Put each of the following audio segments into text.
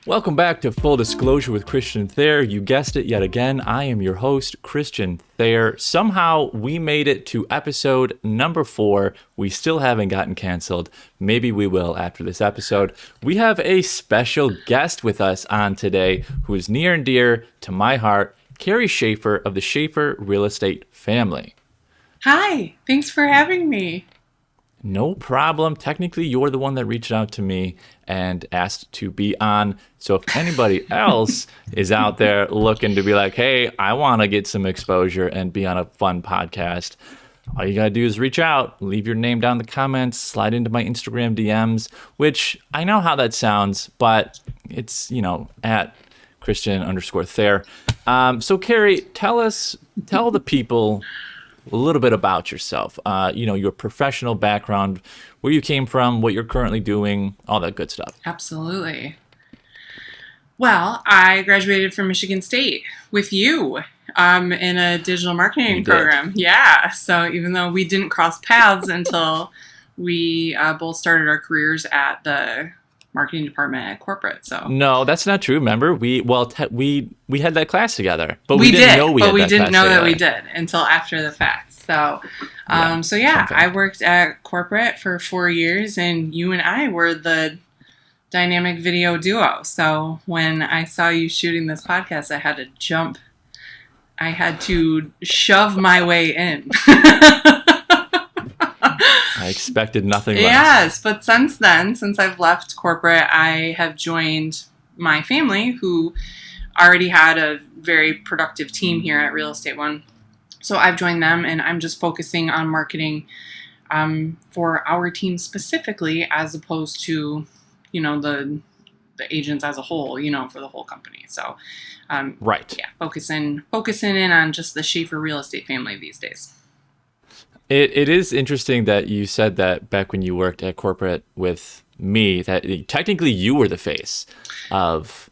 Welcome back to Full Disclosure with Christian Thayer. You guessed it yet again. I am your host, Christian Thayer. Somehow we made it to episode number 4. We still haven't gotten canceled. Maybe we will after this episode. We have a special guest with us on today who is near and dear to my heart, Kerry Schaefer of the Schaefer Real Estate family. Hi, thanks for having me. No problem. Technically, you're the one that reached out to me and asked to be on. So if anybody else is out there looking to be like, hey, I want to get some exposure and be on a fun podcast, all you got to do is reach out, leave your name down in the comments, slide into my Instagram DMs, which I know how that sounds, but it's, at Christian_Thayer. So Kerry, tell the people a little bit about yourself, your professional background, where you came from, what you're currently doing, all that good stuff. Absolutely. Well, I graduated from Michigan State with you in a digital marketing program. Yeah. So even though we didn't cross paths until we both started our careers at the marketing department at corporate. So no, that's not true. Remember, we had that class together, but we didn't know that we did until after the fact. So, I worked at corporate for 4 years, and you and I were the dynamic video duo. So when I saw you shooting this podcast, I had to jump. I had to shove my way in. I expected nothing less. Yes, but since then, since I've left corporate, I have joined my family, who already had a very productive team here at Real Estate One. So I've joined them, and I'm just focusing on marketing for our team specifically, as opposed to, the agents as a whole, for the whole company. So, right. Yeah, focusing in on just the Schaefer Real Estate family these days. It is interesting that you said that back when you worked at corporate with me, that technically you were the face of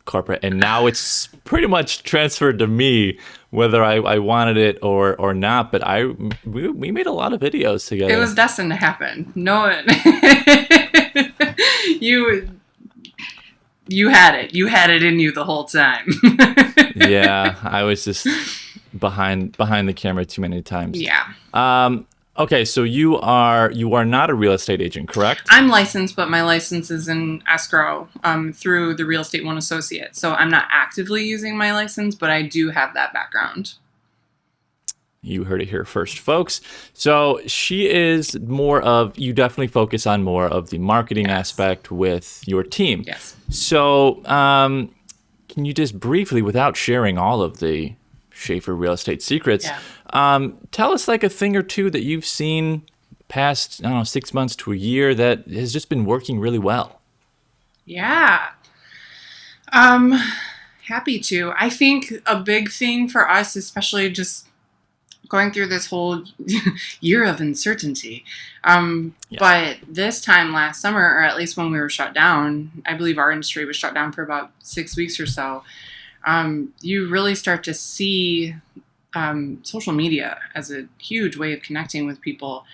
corporate, and now it's pretty much transferred to me, whether I wanted it or not. But we made a lot of videos together. It was destined to happen. No, you had it. You had it in you the whole time. Yeah, I was just behind the camera too many times. Yeah. Okay, so you are not a real estate agent, correct? I'm licensed, but my license is in escrow through the Real Estate One Associate. So I'm not actively using my license, but I do have that background. You heard it here first, folks. So she is you definitely focus on more of the marketing aspect with your team. Yes. So can you just briefly, without sharing all of the Schaefer real estate secrets, tell us like a thing or two that you've seen past, 6 months to a year that has just been working really well. Yeah. Happy to. I think a big thing for us, especially just going through this whole year of uncertainty. But this time last summer, or at least when we were shut down, I believe our industry was shut down for about 6 weeks or so. You really start to see social media as a huge way of connecting with people.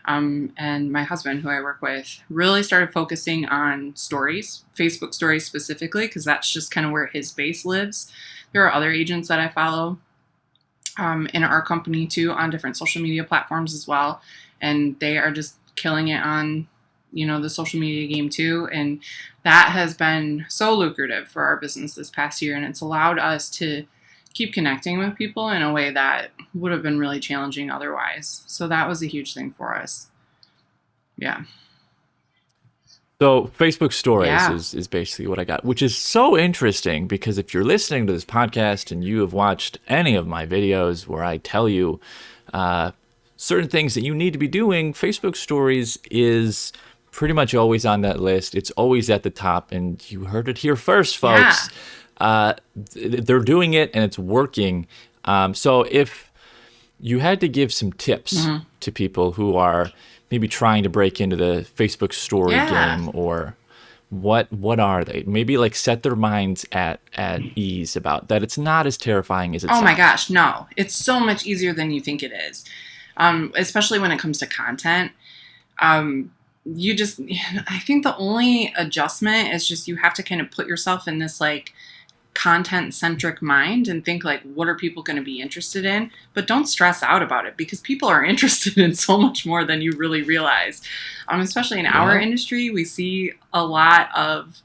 And my husband, who I work with, really started focusing on stories, Facebook stories specifically, because that's just kind of where his base lives. There are other agents that I follow in our company too, on different social media platforms as well. And they are just killing it on, the social media game too. And that has been so lucrative for our business this past year. And it's allowed us to keep connecting with people in a way that would have been really challenging otherwise. So that was a huge thing for us. Yeah. So Facebook stories is basically what I got, which is so interesting because if you're listening to this podcast and you have watched any of my videos where I tell you certain things that you need to be doing, Facebook stories is pretty much always on that list. It's always at the top, and you heard it here first, folks. Yeah. They're doing it and it's working. So if you had to give some tips to people who are maybe trying to break into the Facebook story game, or what are they? Maybe like set their minds at ease about that. It's not as terrifying as it sounds. Oh my gosh, no. It's so much easier than you think it is. Especially when it comes to content. I think the only adjustment is just you have to kind of put yourself in this like content centric mind and think like, what are people going to be interested in? But don't stress out about it, because people are interested in so much more than you really realize. Especially in our industry, we see a lot of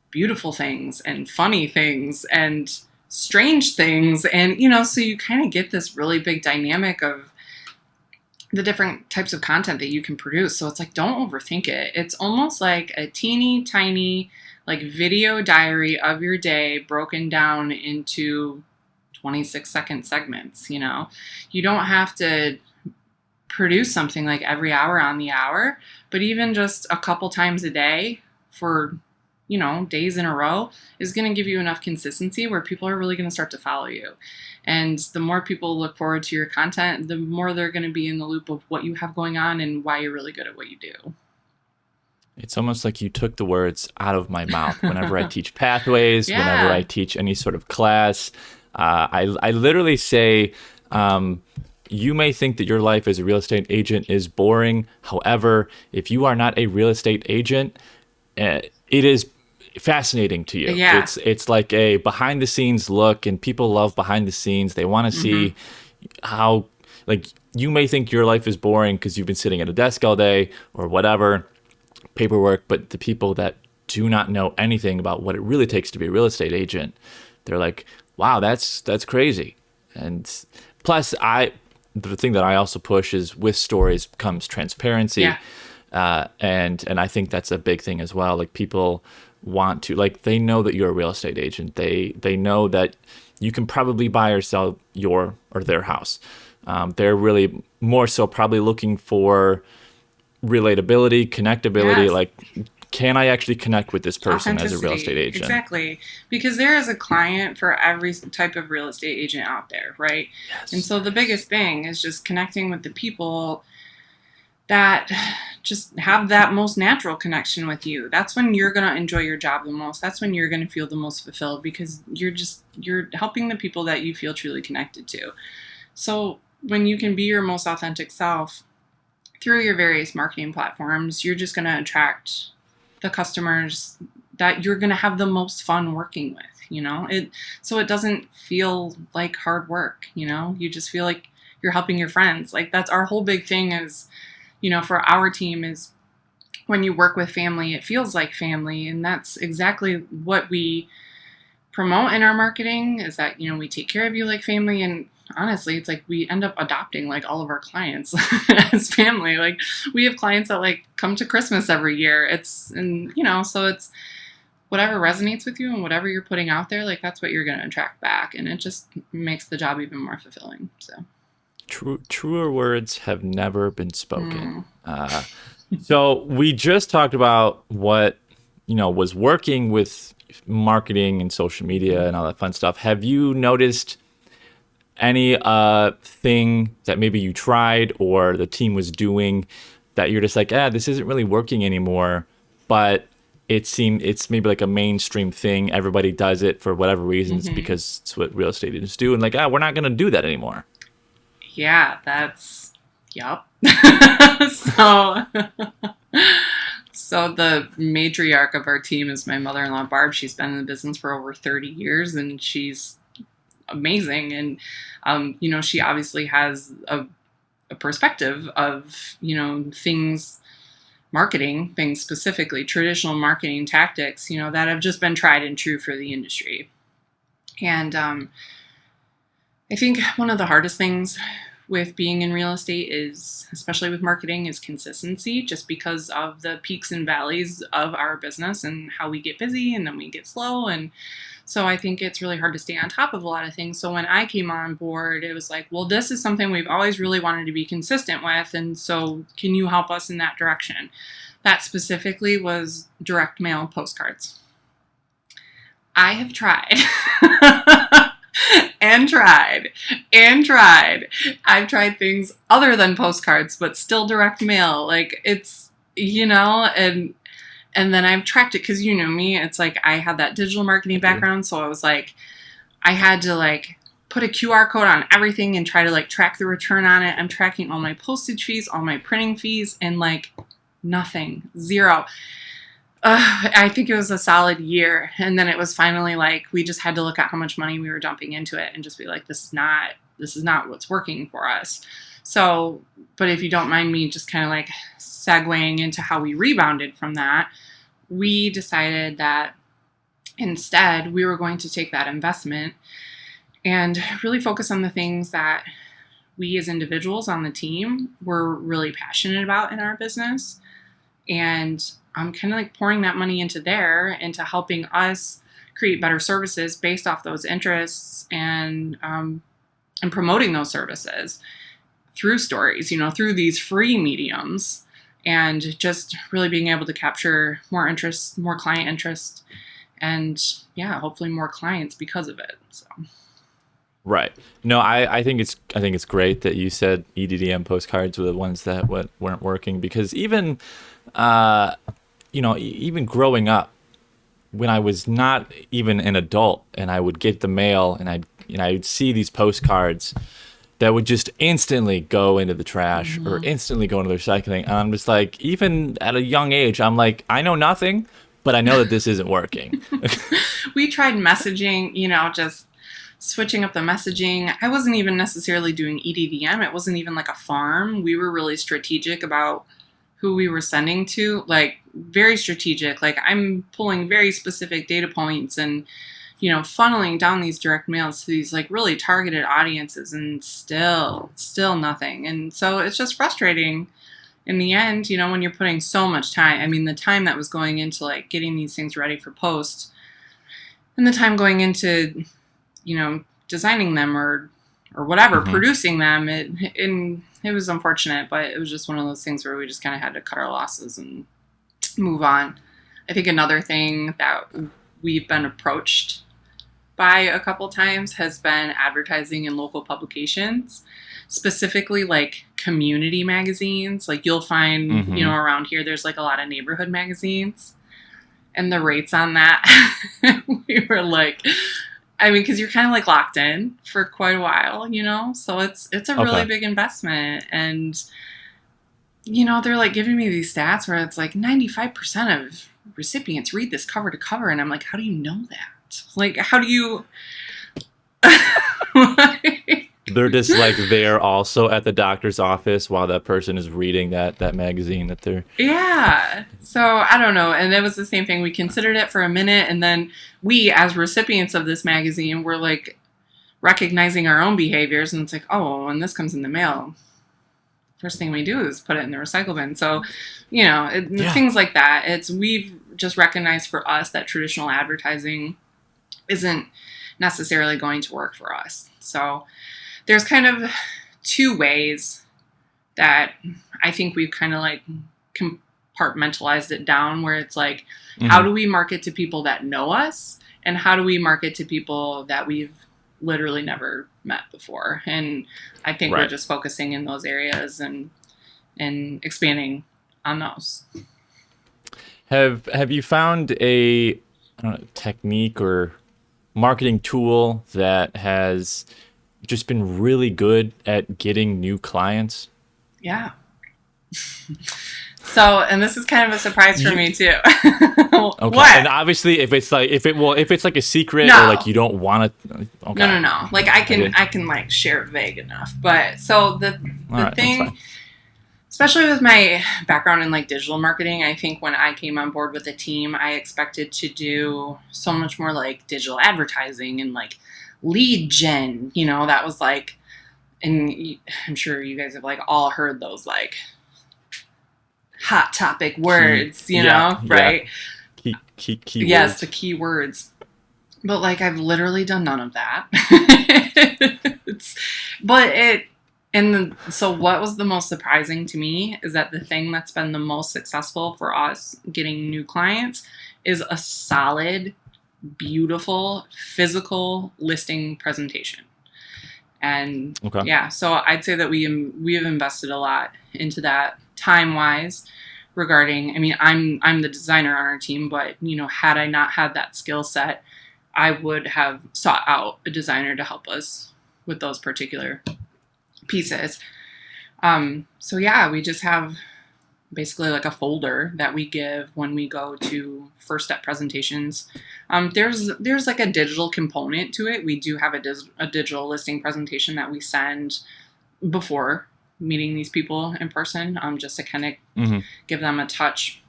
beautiful things and funny things and strange things. And, so you kind of get this really big dynamic of the different types of content that you can produce. So it's like, don't overthink it. It's almost like a teeny tiny like video diary of your day broken down into 26-second segments. You don't have to produce something like every hour on the hour, but even just a couple times a day for, days in a row is going to give you enough consistency where people are really going to start to follow you. And the more people look forward to your content, the more they're going to be in the loop of what you have going on and why you're really good at what you do. It's almost like you took the words out of my mouth. Whenever I teach pathways, whenever I teach any sort of class, I literally say, you may think that your life as a real estate agent is boring. However, if you are not a real estate agent, it is fascinating to you. Yeah. It's like a behind the scenes look, and people love behind the scenes. They want to see how, like, you may think your life is boring because you've been sitting at a desk all day or whatever, paperwork, but the people that do not know anything about what it really takes to be a real estate agent, they're like, wow, that's crazy. And plus, the thing that I also push is with stories comes transparency. Yeah. And I think that's a big thing as well. Like, people want to, like, they know that you're a real estate agent. They know that you can probably buy or sell your or their house. They're really more so probably looking for relatability, connectability. Yes. Like, can I actually connect with this person as a real estate agent? Exactly. Because there is a client for every type of real estate agent out there, right? Yes. And so the biggest thing is just connecting with the people that just have that most natural connection with you. That's when you're going to enjoy your job the most. That's when you're going to feel the most fulfilled, because you're helping the people that you feel truly connected to. So when you can be your most authentic self through your various marketing platforms, you're just going to attract the customers that you're going to have the most fun working with, so it doesn't feel like hard work, you just feel like you're helping your friends. Like, that's our whole big thing is, for our team, is when you work with family, it feels like family. And that's exactly what we promote in our marketing, is that, we take care of you like family. And honestly, it's like we end up adopting like all of our clients as family. Like, we have clients that like come to Christmas every year. So it's whatever resonates with you and whatever you're putting out there, like, that's what you're going to attract back. And it just makes the job even more fulfilling. So truer words have never been spoken. So we just talked about what, was working with marketing and social media and all that fun stuff. Have you noticed any thing that maybe you tried or the team was doing that you're just like, this isn't really working anymore, but it's maybe like a mainstream thing. Everybody does it for whatever reasons because it's what real estate agents do. And like, we're not going to do that anymore. Yeah, yup. So the matriarch of our team is my mother-in-law, Barb. She's been in the business for over 30 years, and she's amazing. And, she obviously has a perspective of, marketing things, specifically traditional marketing tactics, that have just been tried and true for the industry. And I think one of the hardest things with being in real estate is, especially with marketing, is consistency, just because of the peaks and valleys of our business and how we get busy and then we get slow. And so I think it's really hard to stay on top of a lot of things. So when I came on board, it was like, well, this is something we've always really wanted to be consistent with. And so can you help us in that direction? That specifically was direct mail postcards. I have tried. And tried. I've tried things other than postcards, but still direct mail. Like, it's, and then I've tracked it because me, it's like I had that digital marketing background. So I was like, I had to like put a QR code on everything and try to like track the return on it. I'm tracking all my postage fees, all my printing fees, and like Nothing. Zero. I think it was a solid year. And then it was finally like, we just had to look at how much money we were dumping into it and just be like, this is not what's working for us. So, but if you don't mind me just kind of like segueing into how we rebounded from that, we decided that instead we were going to take that investment and really focus on the things that we as individuals on the team were really passionate about in our business. And I'm kind of like pouring that money into helping us create better services based off those interests and promoting those services through stories, through these free mediums, and just really being able to capture more interest, more client interest, and hopefully more clients because of it. So. Right. No, I think it's great that you said EDDM postcards were the ones that weren't working, because even even growing up, when I was not even an adult and I would get the mail and I'd see these postcards that would just instantly go into the trash or instantly go into the recycling. And I'm just like, even at a young age, I'm like, I know nothing, but I know that this isn't working. We tried messaging, just switching up the messaging. I wasn't even necessarily doing EDDM. It wasn't even like a farm. We were really strategic about who we were sending to, like very strategic. Like I'm pulling very specific data points and, funneling down these direct mails to these like really targeted audiences, and still nothing. And so it's just frustrating in the end, when you're putting so much time. I mean, the time that was going into like getting these things ready for post and the time going into, designing them or whatever, producing them, it was unfortunate, but it was just one of those things where we just kind of had to cut our losses and move on. I think another thing that we've been approached by a couple times has been advertising in local publications, specifically like community magazines. Like you'll find, around here, there's like a lot of neighborhood magazines, and the rates on that, we were like, because you're kind of like locked in for quite a while, so it's a really big investment. And, they're like giving me these stats where it's like 95% of recipients read this cover to cover. And I'm like, how do you know that? Like, how do you... They're just like they're also at the doctor's office while that person is reading that magazine that they're... Yeah. So I don't know. And it was the same thing. We considered it for a minute. And then we, as recipients of this magazine, were like recognizing our own behaviors. And it's like, oh, when this comes in the mail, first thing we do is put it in the recycle bin. So, things like that. We've just recognized for us that traditional advertising isn't necessarily going to work for us. So there's kind of two ways that I think we've kind of like compartmentalized it down, where it's like, how do we market to people that know us, and how do we market to people that we've literally never met before? And I think we're just focusing in those areas and expanding on those. Have you found a technique or marketing tool that has just been really good at getting new clients? Yeah. So, and this is kind of a surprise for me too. Okay. What? And obviously, if it's like a secret, or like you don't want to. Okay. No. Like I can like share it vague enough. But so the thing, especially with my background in like digital marketing, I think when I came on board with the team, I expected to do so much more like digital advertising and like lead gen. That was like, and I'm sure you guys have like all heard those like hot topic words, right? Key yes, words. the key words. But like I've literally done none of that. So what was the most surprising to me is that the thing that's been the most successful for us getting new clients is a solid, beautiful, physical listing presentation. And so I'd say that we have invested a lot into that time-wise regarding, I'm the designer on our team, but, had I not had that skill set, I would have sought out a designer to help us with those particular pieces. We just have basically like a folder that we give when we go to first step presentations. There's like a digital component to it. We do have a digital listing presentation that we send before meeting these people in person, just to kind of give them a touch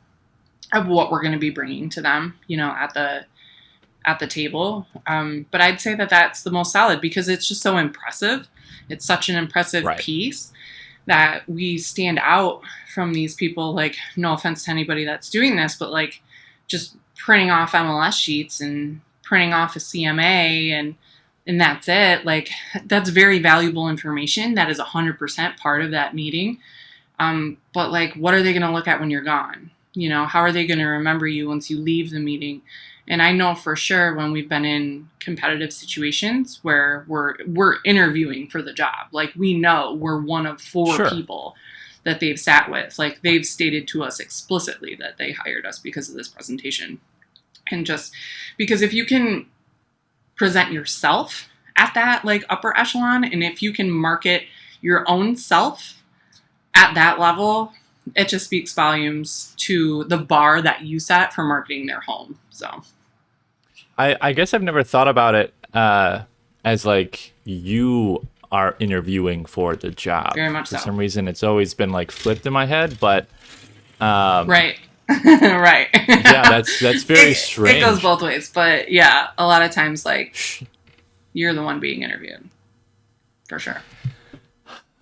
of what we're going to be bringing to them, at the table. But I'd say that that's the most solid because it's just so impressive. It's such an impressive piece that we stand out from these people. Like, no offense to anybody that's doing this, but like just printing off MLS sheets and printing off a CMA and that's it. Like, that's very valuable information. That is 100% part of that meeting. But like, what are they going to look at when you're gone? How are they going to remember you once you leave the meeting? And I know for sure when we've been in competitive situations where we're interviewing for the job, like we know we're one of 4 people that they've sat with. Like, they've stated to us explicitly that they hired us because of this presentation. And just because if you can present yourself at that like upper echelon, and if you can market your own self at that level, it just speaks volumes to the bar that you set for marketing their home. So I guess I've never thought about it as like you are interviewing for the job. Very much so. For some reason, it's always been like flipped in my head, but right. Right. Yeah, that's very strange. It goes both ways, but yeah, a lot of times like you're the one being interviewed, for sure.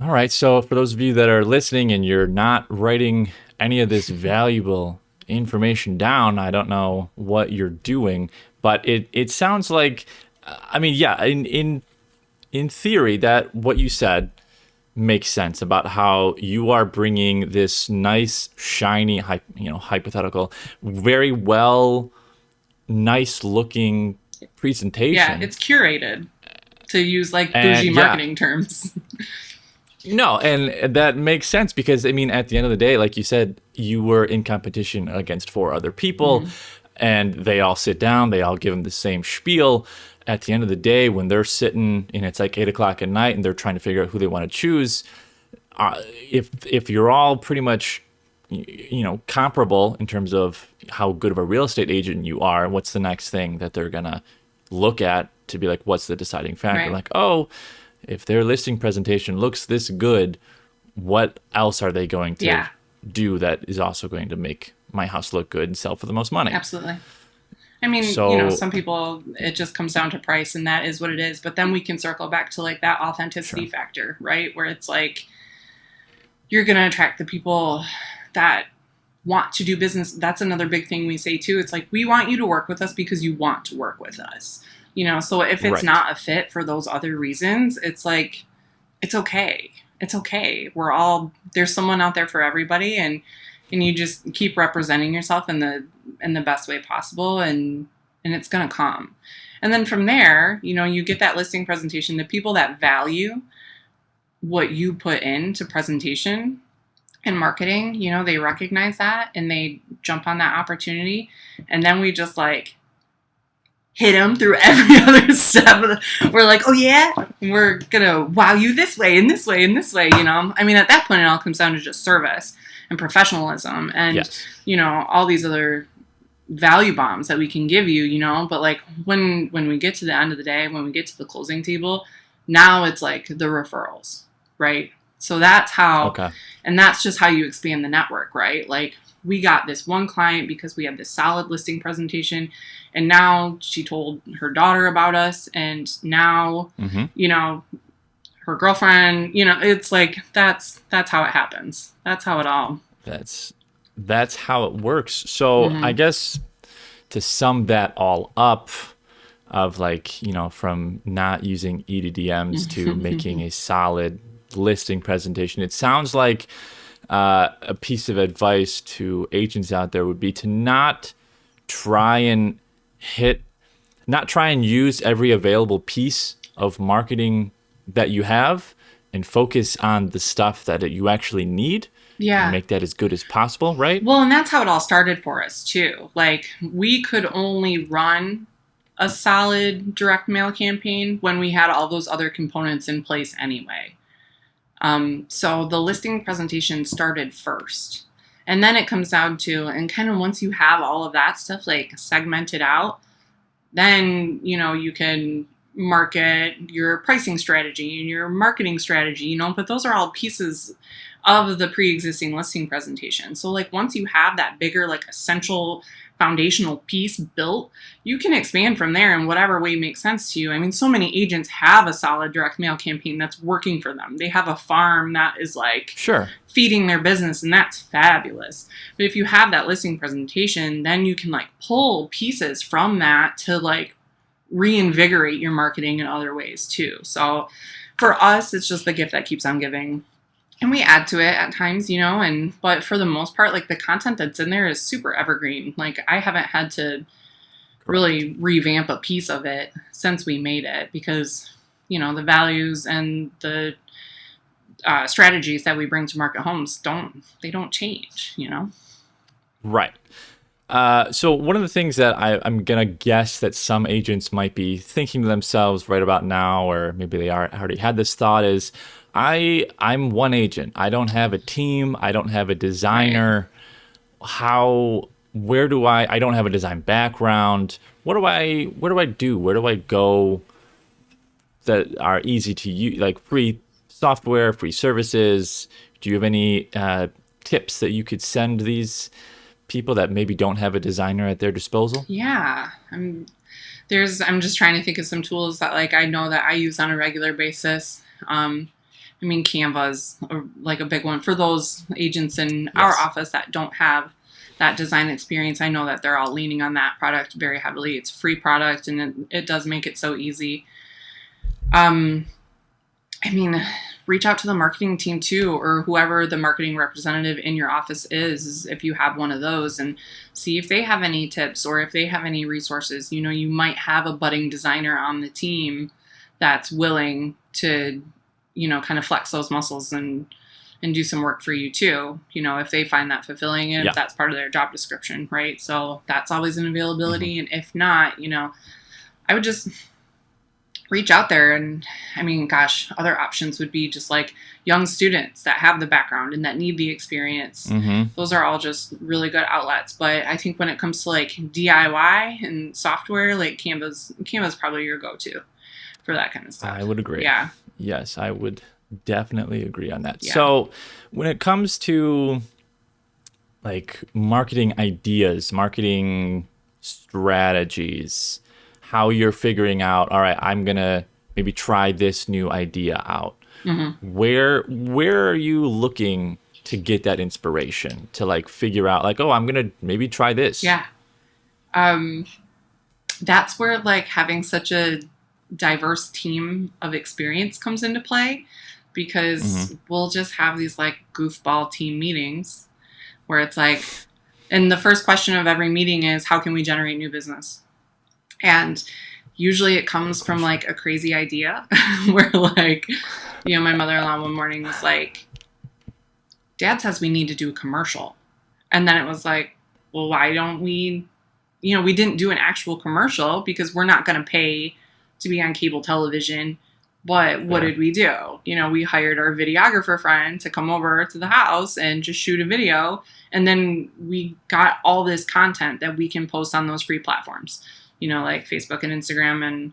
All right, so for those of you that are listening and you're not writing any of this valuable information down, I don't know what you're doing, but it sounds like, I mean, yeah, in theory, that what you said makes sense about how you are bringing this nice, shiny, hypothetical, very well, nice-looking presentation. Yeah, it's curated, to use like bougie marketing terms. No, and that makes sense because, I mean, at the end of the day, like you said, you were in competition against 4 other people, and they all sit down, they all give them the same spiel. At the end of the day, when they're sitting and it's like 8 o'clock at night and they're trying to figure out who they want to choose, if you're all pretty much, comparable in terms of how good of a real estate agent you are, what's the next thing that they're going to look at to be like, what's the deciding factor? Right. Like, oh, if their listing presentation looks this good, what else are they going to do that is also going to make my house look good and sell for the most money? Absolutely. I mean, some people, it just comes down to price and that is what it is. But then we can circle back to like that authenticity factor, right? Where it's like, you're going to attract the people that want to do business. That's another big thing we say too. It's like, we want you to work with us because you want to work with us. So if it's not a fit for those other reasons, it's like, it's okay. It's okay. There's someone out there for everybody, and you just keep representing yourself in the best way possible, and it's going to come. And then from there, you get that listing presentation. The people that value what you put into presentation and marketing, they recognize that and they jump on that opportunity. And then we just like hit them through every other step. We're like, oh yeah, we're gonna wow you this way and this way and this way. I mean, at that point, it all comes down to just service and professionalism and all these other value bombs that we can give you. But like when we get to the end of the day, when we get to the closing table, now it's like the referrals, right? So that's how, and that's just how you expand the network, right? Like, we got this one client because we had this solid listing presentation, and now she told her daughter about us, and now, her girlfriend, it's like, that's how it happens. That's how it all. That's how it works. So I guess to sum that all up, of like, from not using EDDMs to making a solid listing presentation, it sounds like a piece of advice to agents out there would be to not try and use every available piece of marketing that you have, and focus on the stuff that you actually need. Yeah. And make that as good as possible, right? Well, and that's how it all started for us too. Like, we could only run a solid direct mail campaign when we had all those other components in place anyway. So the listing presentation started first. And then it comes down to, and kind of once you have all of that stuff like segmented out, then, you can market your pricing strategy and your marketing strategy, but those are all pieces of the pre-existing listing presentation. So like once you have that bigger, like essential foundational piece built, you can expand from there in whatever way makes sense to you. I mean, so many agents have a solid direct mail campaign that's working for them. They have a farm that is like feeding their business, and that's fabulous. But if you have that listing presentation, then you can like pull pieces from that to like reinvigorate your marketing in other ways too. So for us, it's just the gift that keeps on giving. And we add to it at times, but for the most part, like the content that's in there is super evergreen. Like I haven't had to really revamp a piece of it since we made it because, the values and the strategies that we bring to market homes don't change, Right. So one of the things that I'm going to guess that some agents might be thinking to themselves right about now, or maybe they already had this thought is, I'm one agent. I don't have a team. I don't have a designer. Right. I don't have a design background. What do I do? Where do I go that are easy to use, like free software, free services? Do you have any tips that you could send these people that maybe don't have a designer at their disposal? Yeah. I'm just trying to think of some tools that like I know that I use on a regular basis. I mean, Canva is like a big one for those agents in our office that don't have that design experience. I know that they're all leaning on that product very heavily. It's a free product and it does make it so easy. I mean, reach out to the marketing team too, or whoever the marketing representative in your office is, if you have one of those, and see if they have any tips or if they have any resources. You might have a budding designer on the team that's willing to kind of flex those muscles and do some work for you too, if they find that fulfilling and if that's part of their job description, right? So that's always an availability. And if not, I would just reach out there. And I mean, gosh, other options would be just like young students that have the background and that need the experience. Those are all just really good outlets. But I think when it comes to like DIY and software, like Canva's probably your go-to for that kind of stuff. I would agree. Yeah. Yes, I would definitely agree on that. Yeah. So when it comes to like marketing ideas, marketing strategies, how you're figuring out, all right, I'm going to maybe try this new idea out. Where are you looking to get that inspiration to like figure out like, oh, I'm going to maybe try this? Yeah. That's where like having such a diverse team of experience comes into play, because we'll just have these like goofball team meetings where it's like, and the first question of every meeting is, how can we generate new business? And usually it comes from like a crazy idea where like, my mother-in-law one morning was like, Dad says we need to do a commercial. And then it was like, well, why don't we, we didn't do an actual commercial because we're not going to pay to be on cable television. But what did we do? We hired our videographer friend to come over to the house and just shoot a video. And then we got all this content that we can post on those free platforms, like Facebook and Instagram. And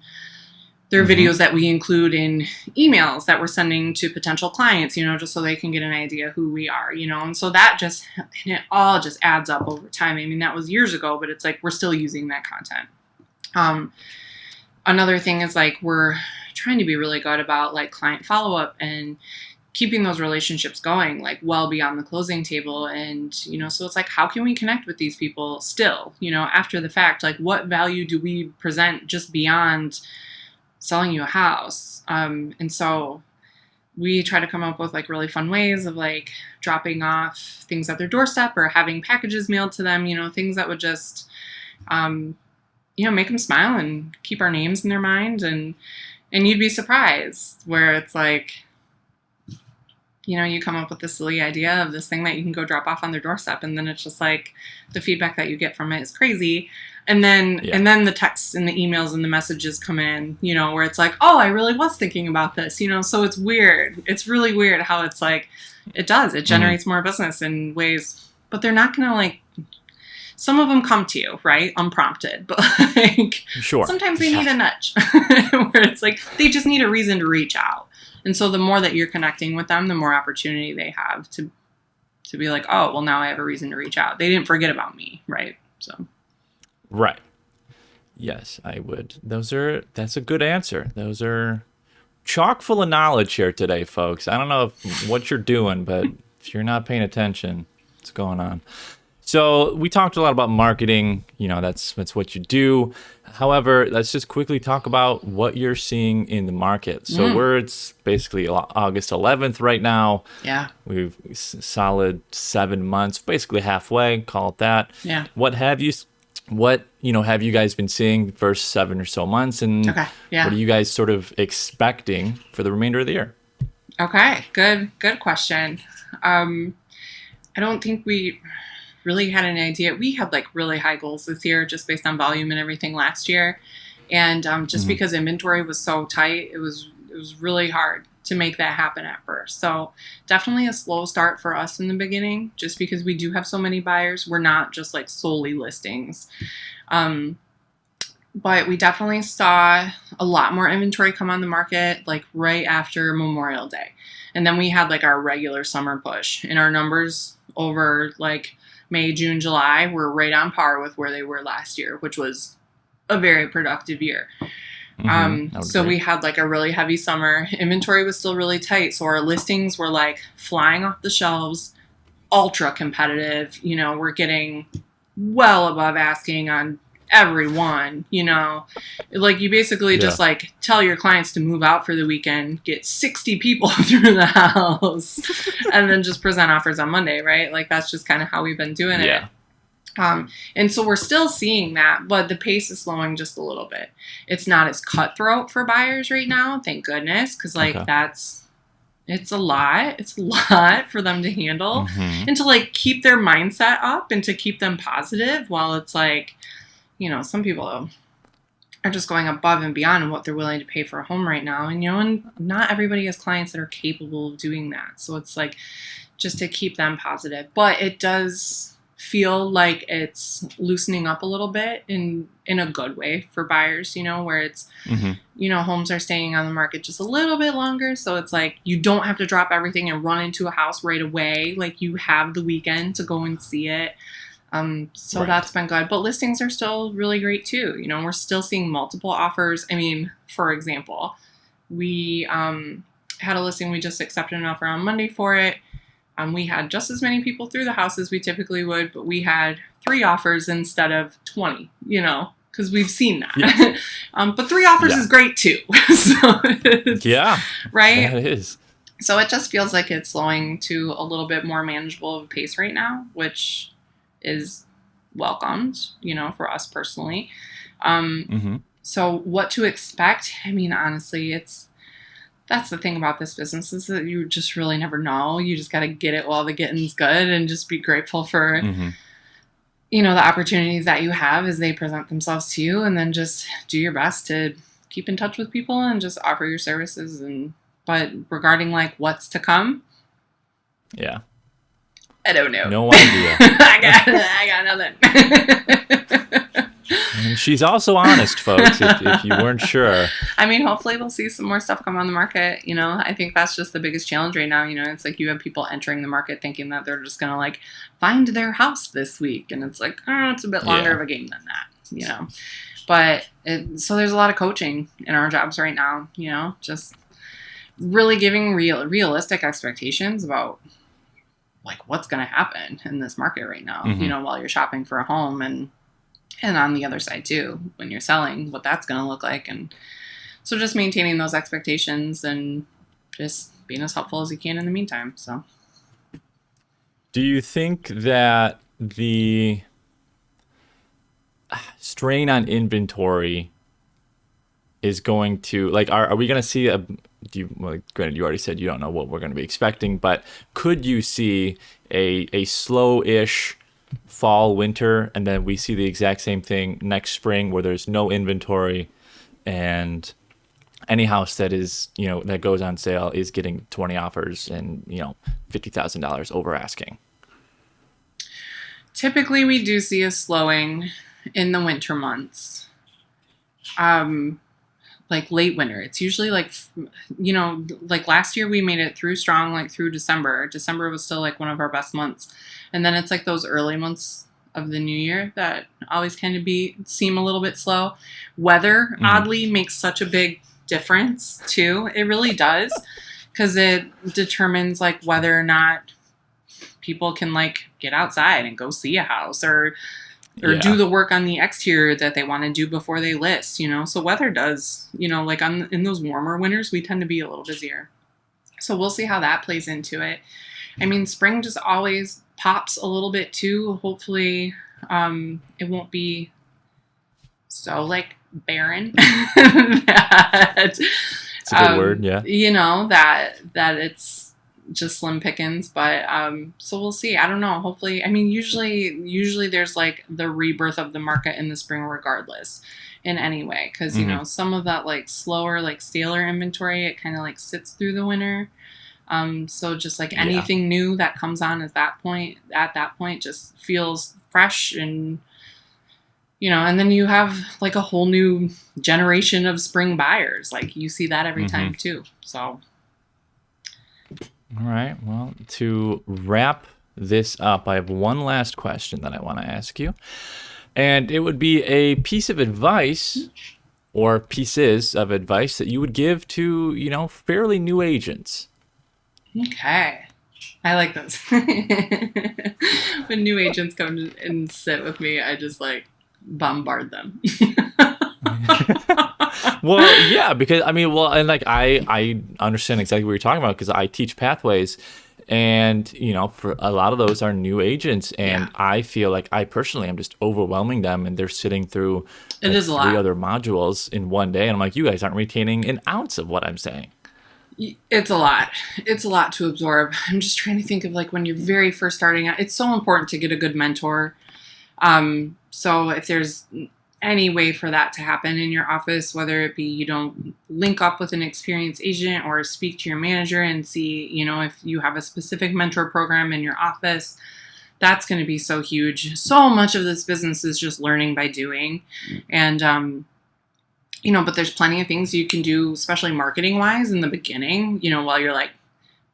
there are videos that we include in emails that we're sending to potential clients, just so they can get an idea who we are, and so it all just adds up over time. I mean, that was years ago, but it's like, we're still using that content. Another thing is like, we're trying to be really good about like client follow-up and keeping those relationships going like well beyond the closing table. And, so it's like, how can we connect with these people still, after the fact? Like, what value do we present just beyond selling you a house? And so we try to come up with like really fun ways of like dropping off things at their doorstep or having packages mailed to them, things that would just, make them smile and keep our names in their mind. And you'd be surprised where it's like, you come up with this silly idea of this thing that you can go drop off on their doorstep. And then it's just like the feedback that you get from it is crazy. And then the texts and the emails and the messages come in, where it's like, oh, I really was thinking about this, so it's weird. It's really weird how it's like, it generates more business in ways but they're not going to like, some of them come to you, right? Unprompted, but like Sure. sometimes they need a nudge where it's like, they just need a reason to reach out. And so the more that you're connecting with them, the more opportunity they have to be like, oh, well, now I have a reason to reach out. They didn't forget about me, right? So. Right. Yes, I would. That's a good answer. Those are chock full of knowledge here today, folks. I don't know what you're doing, but if you're not paying attention, what's going on? So we talked a lot about marketing. You know, that's what you do. However, let's just quickly talk about what you're seeing in the market. So it's basically August 11th right now. Yeah. We've solid 7 months, basically halfway, call it that. Yeah. What have you guys been seeing the first 7 or so months, and what are you guys sort of expecting for the remainder of the year? Okay, good question. I don't think we really had an idea. We had like really high goals this year just based on volume and everything last year. And just because inventory was so tight, it was really hard to make that happen at first. So definitely a slow start for us in the beginning, just because we do have so many buyers. We're not just like solely listings. But we definitely saw a lot more inventory come on the market like right after Memorial Day. And then we had like our regular summer push, and our numbers over like May, June, July were right on par with where they were last year, which was a very productive year. So we had like a really heavy summer. Inventory was still really tight. So our listings were like flying off the shelves, ultra competitive. You know, we're getting well above asking on everyone, you know, like you basically just like tell your clients to move out for the weekend, get 60 people through the house, and then just present offers on Monday, right? Like that's just kind of how we've been doing it. And so we're still seeing that, but the pace is slowing just a little bit. It's not as cutthroat for buyers right now, thank goodness, because like it's a lot for them to handle, and to like keep their mindset up and to keep them positive while it's like, you know, some people are just going above and beyond what they're willing to pay for a home right now. And, you know, and not everybody has clients that are capable of doing that. So it's like just to keep them positive. But it does feel like it's loosening up a little bit in a good way for buyers, you know, where it's, you know, homes are staying on the market just a little bit longer. So it's like you don't have to drop everything and run into a house right away. Like you have the weekend to go and see it. So that's been good, but listings are still really great too. You know, we're still seeing multiple offers. I mean, for example, we had a listing, we just accepted an offer on Monday for it. We had just as many people through the house as we typically would, but we had 3 offers instead of 20, you know, because we've seen that. Yes. But 3 offers is great too. So right? That is. So it just feels like it's slowing to a little bit more manageable of a pace right now, which is welcomed, you know, for us personally. So what to expect? I mean, honestly, that's the thing about this business is that you just really never know. You just got to get it while the getting's good and just be grateful for, you know, the opportunities that you have as they present themselves to you, and then just do your best to keep in touch with people and just offer your services. But regarding like what's to come. Yeah. I don't know. No idea. I got nothing. And she's also honest, folks, if you weren't sure. I mean, hopefully we'll see some more stuff come on the market. You know, I think that's just the biggest challenge right now. You know, it's like you have people entering the market thinking that they're just going to like find their house this week. And it's like, it's a bit longer of a game than that, you know. But so there's a lot of coaching in our jobs right now, you know, just really giving realistic expectations about like what's going to happen in this market right now, you know, while you're shopping for a home, and on the other side too, when you're selling, what that's going to look like. And so just maintaining those expectations and just being as helpful as you can in the meantime. So do you think that the strain on inventory is going to, like, are we going to see granted, you already said you don't know what we're going to be expecting, but could you see a slow-ish fall, winter, and then we see the exact same thing next spring where there's no inventory and any house that is, you know, that goes on sale is getting 20 offers and, you know, $50,000 over asking? Typically, we do see a slowing in the winter months. Like late winter. It's usually like, like last year we made it through strong, like through December. December was still like one of our best months. And then it's like those early months of the new year that always kind of seem a little bit slow. Weather, oddly, makes such a big difference too. It really does, because it determines like whether or not people can like get outside and go see a house or do the work on the exterior that they want to do before they list, So weather does, like in those warmer winters, we tend to be a little busier. So we'll see how that plays into it. I mean, spring just always pops a little bit too. Hopefully, it won't be so like barren that it's a good word, yeah. That it's just slim pickings, but so we'll see. I don't know. Hopefully, I mean, usually there's like the rebirth of the market in the spring regardless, in any way, because some of that like slower, like staler inventory, it kind of like sits through the winter. So just like anything new that comes on at that point just feels fresh, and and then you have like a whole new generation of spring buyers. Like you see that every time too. So all right. Well, to wrap this up, I have one last question that I want to ask you. And it would be a piece of advice or pieces of advice that you would give to, fairly new agents. Okay. I like those. When new agents come and sit with me, I just like bombard them. Well, yeah, because and like I understand exactly what you're talking about, because I teach pathways, and for a lot of those are new agents, and I feel like I personally am just overwhelming them, and they're sitting through like 3 other modules in one day, and I'm like, you guys aren't retaining an ounce of what I'm saying. It's a lot. It's a lot to absorb. I'm just trying to think of like when you're very first starting out. It's so important to get a good mentor. So if there's any way for that to happen in your office, whether it be link up with an experienced agent or speak to your manager and see, if you have a specific mentor program in your office, that's going to be so huge. So much of this business is just learning by doing. And, but there's plenty of things you can do, especially marketing wise in the beginning, while you're like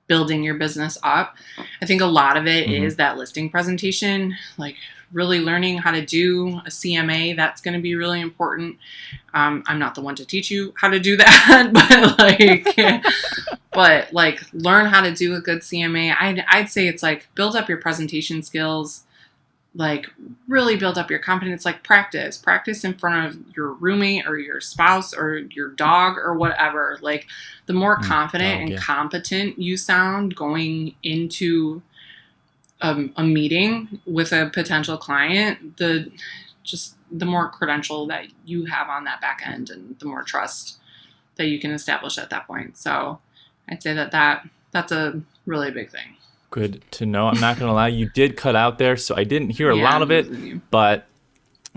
building your business up. I think a lot of it is that listing presentation, like really learning how to do a CMA. That's going to be really important. I'm not the one to teach you how to do that, but learn how to do a good CMA. I'd say it's like build up your presentation skills, like really build up your confidence, like practice in front of your roommate or your spouse or your dog or whatever. Like the more confident and competent you sound going into a meeting with a potential client, the more credential that you have on that back end, and the more trust that you can establish at that point. So I'd say that's a really big thing. Good to know. I'm not going to lie, you did cut out there, so I didn't hear a lot of it, but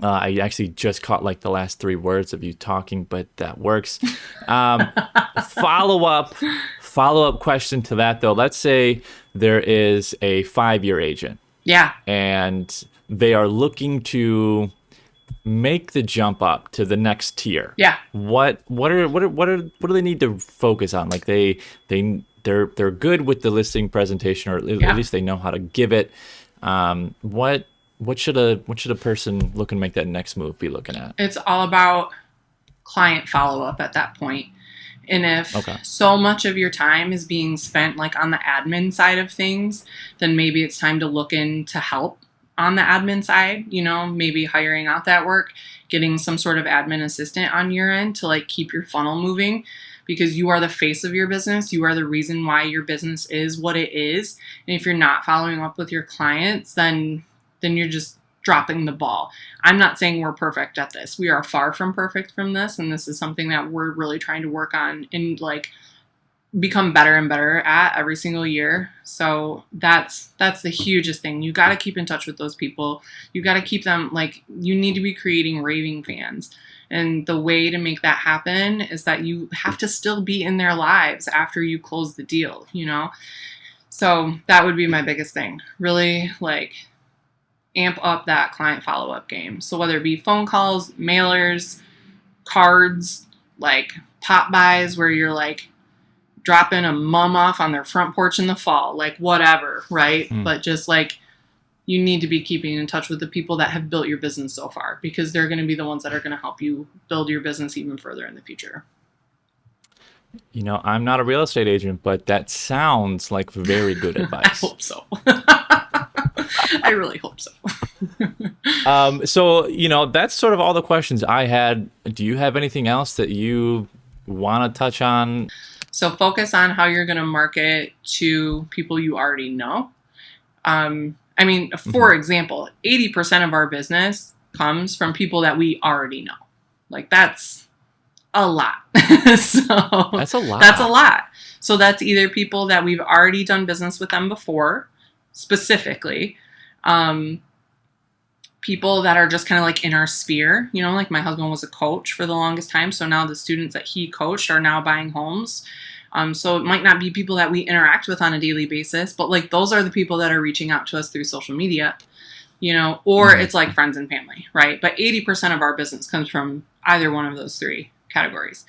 I actually just caught like the last 3 words of you talking, but that works. Follow-up question to that, though. Let's say there is a 5-year agent. Yeah. And they are looking to make the jump up to the next tier. Yeah. What do they need to focus on? Like they're good with the listing presentation, or at least they know how to give it. What should a person looking to make that next move be looking at? It's all about client follow-up at that point. And if so much of your time is being spent like on the admin side of things, then maybe it's time to look into help on the admin side, maybe hiring out that work, getting some sort of admin assistant on your end to like keep your funnel moving, because you are the face of your business. You are the reason why your business is what it is. And if you're not following up with your clients, then you're just dropping the ball. I'm not saying we're perfect at this. We are far from perfect from this. And this is something that we're really trying to work on and like become better and better at every single year. So that's the hugest thing. You got to keep in touch with those people. You got to keep them, like, you need to be creating raving fans. And the way to make that happen is that you have to still be in their lives after you close the deal, So that would be my biggest thing. Really, like, amp up that client follow-up game. So whether it be phone calls, mailers, cards, like pop buys where you're like dropping a mom off on their front porch in the fall, like whatever, right? But just like you need to be keeping in touch with the people that have built your business so far, because they're going to be the ones that are going to help you build your business even further in the future. You know, I'm not a real estate agent, but that sounds like very good advice. I hope so. I really hope so. So, you know, that's sort of all the questions I had. Do you have anything else that you want to touch on? So focus on how you're going to market to people you already know. I mean, for example, 80% of our business comes from people that we already know. Like that's a lot. So that's a lot. That's a lot. So that's either people that we've already done business with them before, specifically. People that are just kind of like in our sphere, you know, like my husband was a coach for the longest time. So now the students that he coached are now buying homes. So it might not be people that we interact with on a daily basis, but like those are the people that are reaching out to us through social media, you know, or it's like friends and family, right? But 80% of our business comes from either one of those three categories.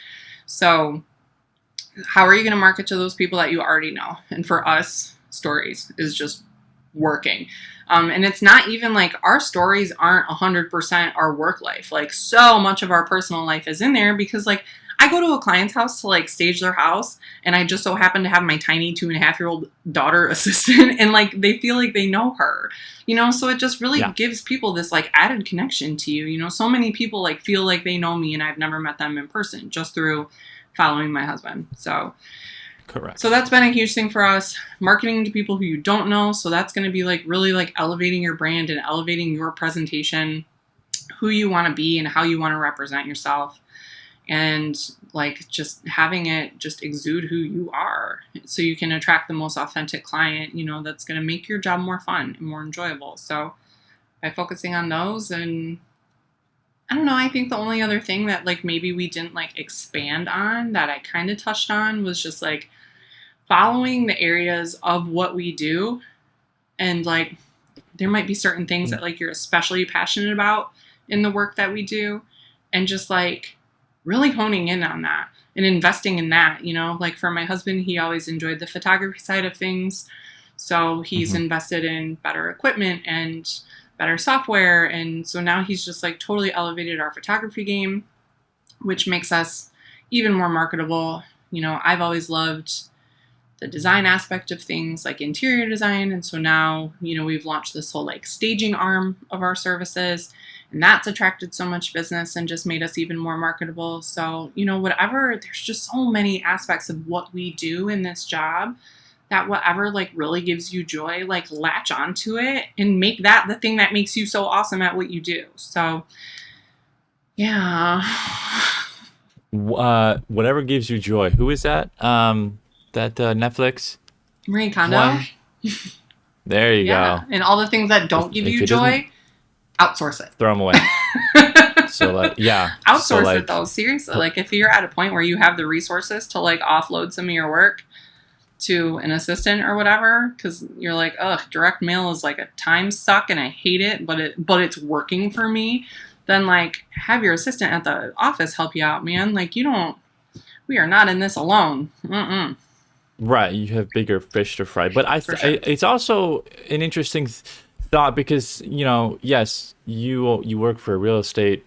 So how are you going to market to those people that you already know? And for us, stories is just working. And it's not even like our stories aren't 100% our work life. Like so much of our personal life is in there because like I go to a client's house to like stage their house, and I just so happen to have my tiny 2.5-year-old daughter assistant, and like they feel like they know her, you know, so it just really gives people this like added connection to you. You know, so many people like feel like they know me and I've never met them in person just through following my husband. So correct. So that's been a huge thing for us, marketing to people who you don't know. So that's going to be like really like elevating your brand and elevating your presentation, who you want to be and how you want to represent yourself. And like just having it just exude who you are so you can attract the most authentic client, you know, that's going to make your job more fun and more enjoyable. So by focusing on those, and I don't know, I think the only other thing that like maybe we didn't like expand on that I kind of touched on was just like following the areas of what we do. And like there might be certain things that like you're especially passionate about in the work that we do, and just like really honing in on that and investing in that, you know, like for my husband, he always enjoyed the photography side of things. So he's invested in better equipment and better software. And so now he's just like totally elevated our photography game, which makes us even more marketable. You know, I've always loved the design aspect of things like interior design. And so now, you know, we've launched this whole like staging arm of our services, and that's attracted so much business and just made us even more marketable. So, you know, whatever, there's just so many aspects of what we do in this job that whatever like really gives you joy, like latch onto it and make that the thing that makes you so awesome at what you do. So, yeah. Whatever gives you joy. Who is that? That Netflix? Marie Kondo. There you go. And all the things that don't give you joy, outsource it. Throw them away. So outsource it though. Seriously, like if you're at a point where you have the resources to like offload some of your work to an assistant or whatever, because you're like, ugh, direct mail is like a time suck and I hate it, but it's working for me. Then like have your assistant at the office help you out, man. Like we are not in this alone. Right, you have bigger fish to fry. But it's also an interesting thought because, you know, yes, you work for a real estate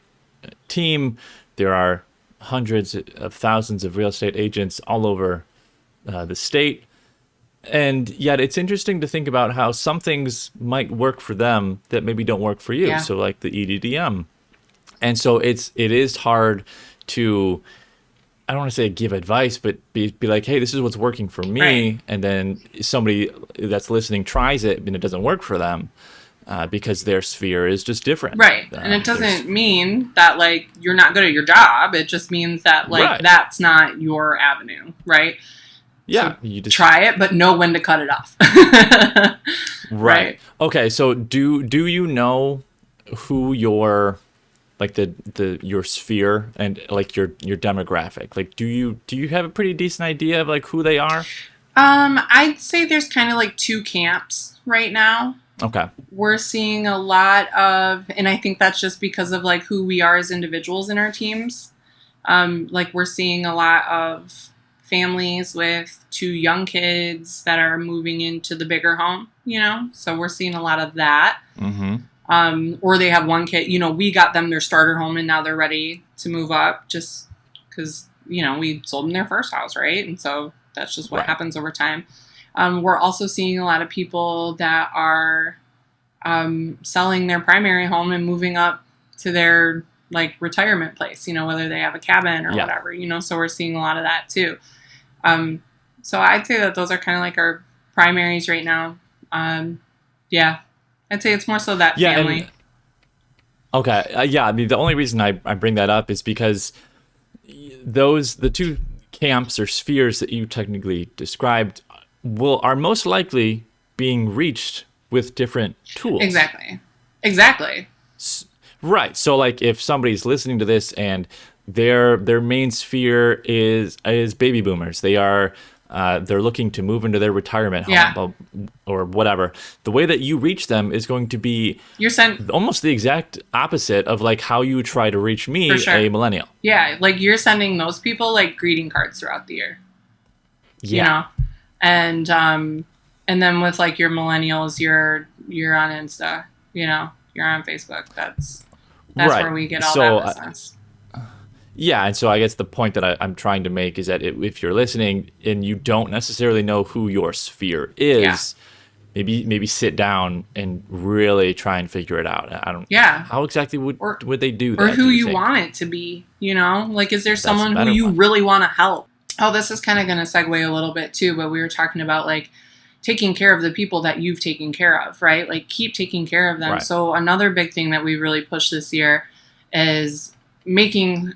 team. There are hundreds of thousands of real estate agents all over the state. And yet it's interesting to think about how some things might work for them that maybe don't work for you. Yeah. So like the EDDM. And so it is hard to, I don't want to say give advice, but be like, hey, this is what's working for me. Right. And then somebody that's listening tries it and it doesn't work for them because their sphere is just different. Right. And it doesn't mean that like you're not good at your job. It just means that like that's not your avenue. Right. Yeah. So you just try it, but know when to cut it off. Right. Okay. So do you know who your like your sphere and like your demographic, like do you have a pretty decent idea of like who they are? I'd say there's kind of like two camps right now. Okay. We're seeing a lot of, and I think that's just because of like who we are as individuals in our teams. Like we're seeing a lot of families with 2 young kids that are moving into the bigger home, so we're seeing a lot of that. Or they have 1 kid, we got them their starter home and now they're ready to move up just because, we sold them their first house, right? And so that's just what happens over time. We're also seeing a lot of people that are selling their primary home and moving up to their like retirement place, whether they have a cabin or whatever, so we're seeing a lot of that too. So I'd say that those are kind of like our primaries right now. I'd say it's more so that family. And, okay. I mean, the only reason I bring that up is because the 2 camps or spheres that you technically described are most likely being reached with different tools. Exactly. Right. So like if somebody's listening to this and their main sphere is baby boomers, they're looking to move into their retirement home or whatever. The way that you reach them is going to be almost the exact opposite of like how you try to reach me, a millennial. Yeah, like you're sending those people like greeting cards throughout the year. Yeah. And then with like your millennials, you're on Insta, you're on Facebook. That's where we get all that business. And so I guess the point that I'm trying to make is that if you're listening and you don't necessarily know who your sphere is, maybe sit down and really try and figure it out. How exactly would they do that? Or who you want it to be, like is there someone who you really want to help? Oh, this is kind of going to segue a little bit too, but we were talking about like taking care of the people that you've taken care of, right? Like keep taking care of them. Right. So another big thing that we really pushed this year is making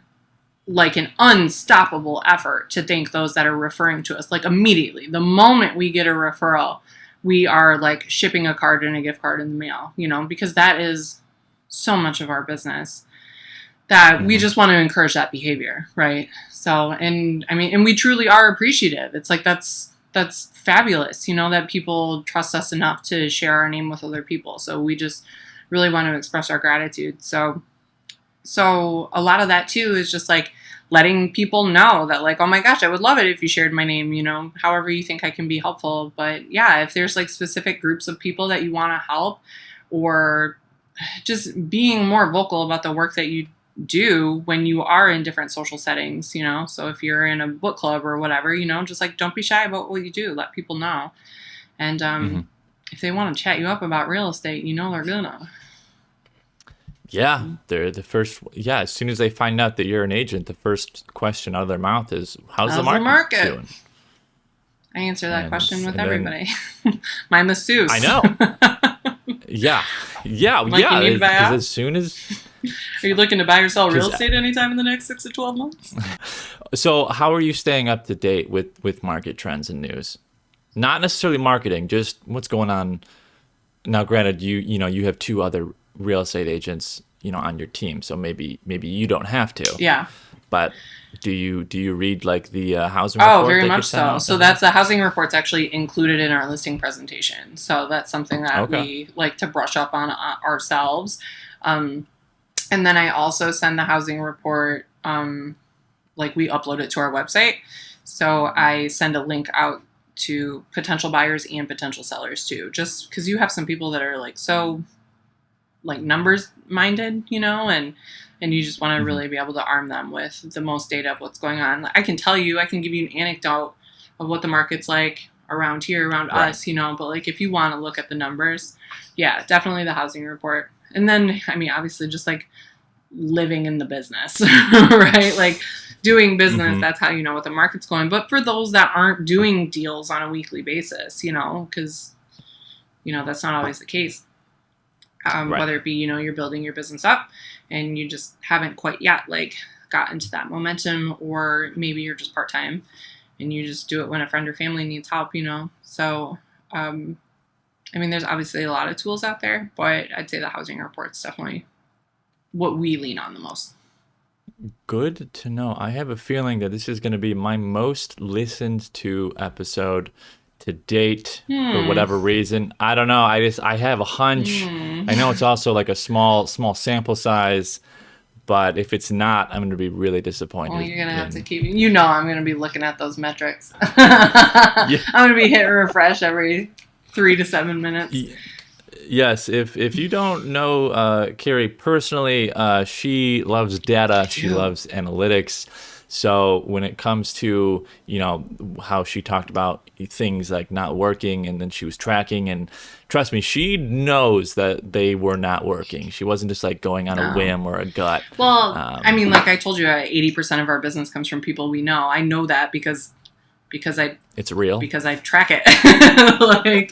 like an unstoppable effort to thank those that are referring to us. Like immediately, the moment we get a referral, we are like shipping a card and a gift card in the mail, because that is so much of our business that we just want to encourage that behavior, right? So, and we truly are appreciative. It's like, that's fabulous, that people trust us enough to share our name with other people. So we just really want to express our gratitude. So a lot of that too is just like letting people know that like, oh my gosh, I would love it if you shared my name, however you think I can be helpful. But yeah, if there's like specific groups of people that you want to help, or just being more vocal about the work that you do when you are in different social settings, so if you're in a book club or whatever, just like don't be shy about what you do, let people know. And if they want to chat you up about real estate, they're gonna. Yeah, they're the first. Yeah, as soon as they find out that you're an agent, the first question out of their mouth is, "How's the market doing?" I answer that question with everybody. My masseuse. I know. Yeah. Because as soon as. Are you looking to buy or sell real estate anytime in the next 6 to 12 months? So, how are you staying up to date with market trends and news? Not necessarily marketing, just what's going on. Now, granted, you have 2 other real estate agents, on your team, so maybe you don't have to. Yeah. But do you read like the housing report? Oh, very much so. So that's the housing report's actually included in our listing presentation. So that's something that we like to brush up on ourselves. And then I also send the housing report, like we upload it to our website. So I send a link out to potential buyers and potential sellers too, just because you have some people that are like so like numbers minded, and you just want to really be able to arm them with the most data of what's going on. I can give you an anecdote of what the market's like around here, around us, but like if you want to look at the numbers, yeah, definitely the housing report. And then, obviously just like living in the business, right? Like doing business, that's how you know what the market's going. But for those that aren't doing deals on a weekly basis, because, that's not always the case. Whether it be, you're building your business up and you just haven't quite yet like got into that momentum, or maybe you're just part-time and you just do it when a friend or family needs help, So, there's obviously a lot of tools out there, but I'd say the housing report's definitely what we lean on the most. Good to know. I have a feeling that this is going to be my most listened to episode to date for whatever reason. I don't know. I have a hunch. I know it's also like a small sample size, but if it's not, I'm going to be really disappointed. Well, you're going to have to keep, I'm going to be looking at those metrics. I'm going to be hitting refresh every 3 to 7 minutes. Yes, if you don't know Kerry personally, she loves data. She loves analytics. So when it comes to, how she talked about things like not working, and then she was tracking, and trust me, she knows that they were not working. She wasn't just like going on a whim or a gut. Well, like I told you, 80% of our business comes from people we know. I know that because it's real, because I track it. Like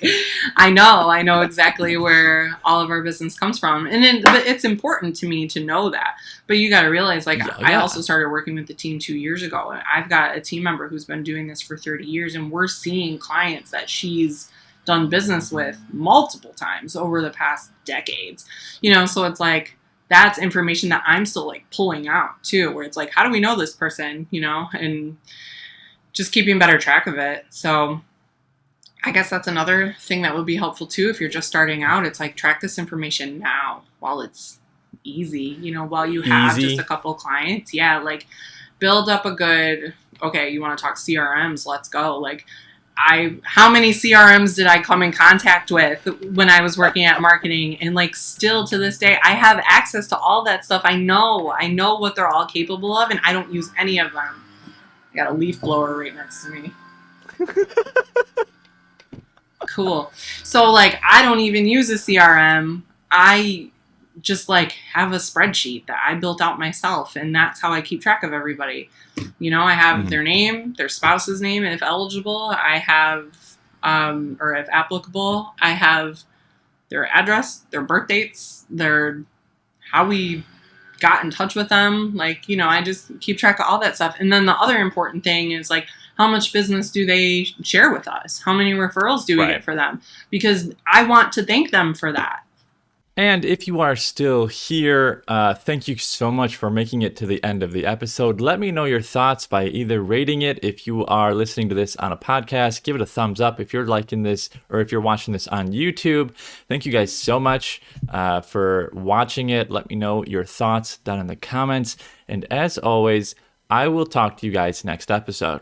I know exactly where all of our business comes from, and but it's important to me to know that. But you got to realize, like, I also started working with the team 2 years ago, and I've got a team member who's been doing this for 30 years, and we're seeing clients that she's done business with multiple times over the past decades. So it's like that's information that I'm still like pulling out too, where it's like, how do we know this person, and just keeping better track of it. So I guess that's another thing that would be helpful too. If you're just starting out, it's like track this information now while it's easy, while you have just a couple clients. Yeah. Like build up a good, okay, you want to talk CRMs, let's go. Like how many CRMs did I come in contact with when I was working at marketing? And like still to this day, I have access to all that stuff. I know what they're all capable of, and I don't use any of them. I got a leaf blower right next to me. Cool. So like I don't even use a CRM. I just like have a spreadsheet that I built out myself, and that's how I keep track of everybody. I have their name, their spouse's name, and if eligible, I have or if applicable, I have their address, their birth dates, how we got in touch with them. Like, I just keep track of all that stuff. And then the other important thing is like, how much business do they share with us? How many referrals do we get for them? Because I want to thank them for that. And if you are still here, thank you so much for making it to the end of the episode. Let me know your thoughts by either rating it. If you are listening to this on a podcast, give it a thumbs up. If you're liking this, or if you're watching this on YouTube, thank you guys so much for watching it. Let me know your thoughts down in the comments. And as always, I will talk to you guys next episode.